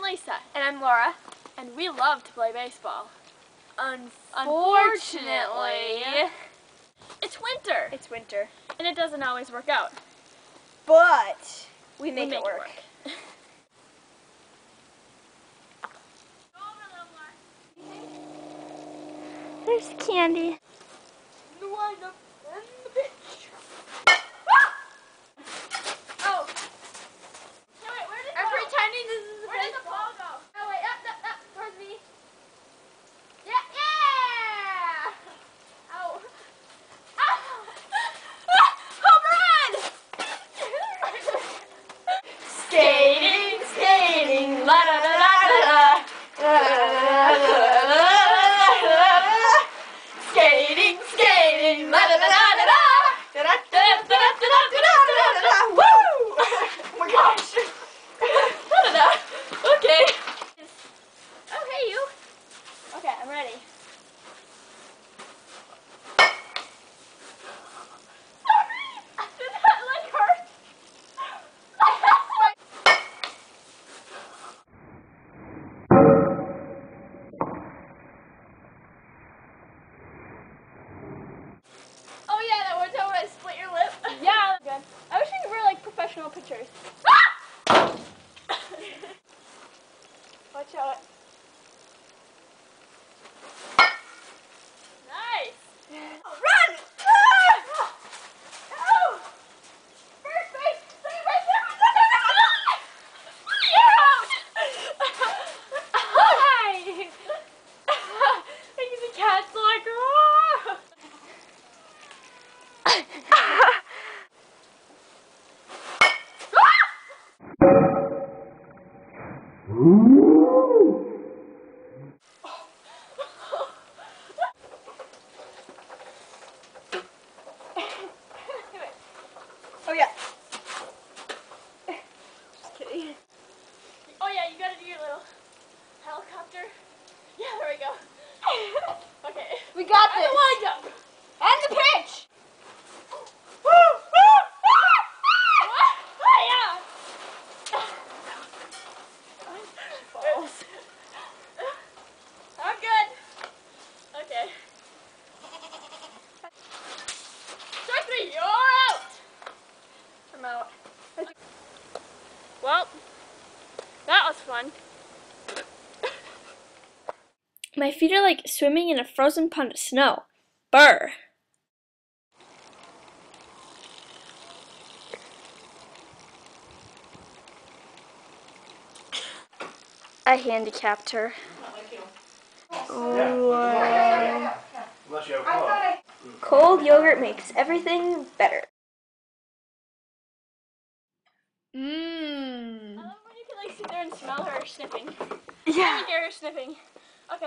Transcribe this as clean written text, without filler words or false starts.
Lisa. And I'm Laura. And we love to play baseball. Unfortunately, it's winter. it's winter. And it doesn't always work out. But we make it work. There's Candy. Oh. No, wait, where did it go? I'm pretending this is a Where did the baseball. ball go? Oh wait, up, towards me. Yeah! Ow. Ow! Home run! Skating, skating, la la la la la. Skating, skating, la la la la la. Da da da da da da da da da. Woo! Oh my gosh. Okay. Oh, hey, you. Okay, I'm ready. Did that like hurt? Oh yeah, that one time when I split your lip. Yeah. Good. I wish we were like professional pitchers. Watch out. Nice. Run! No! First base! Second base! You're out. Hi. The cat's like, oh. Oh yeah. Just kidding. Oh yeah, you gotta do your little helicopter. Yeah, there we go. Okay. We got And this. the wind up. And the pitch. What? Oh yeah. Balls. I'm good. Okay. Strike three, you're out. I'm out. Well, that was fun. My feet are like swimming in a frozen pond of snow. Brr. I handicapped her. Unless you have a club. Cold yogurt makes everything better. I love when you can like sit there and smell her sniffing. Yeah. I can hear her sniffing. Okay.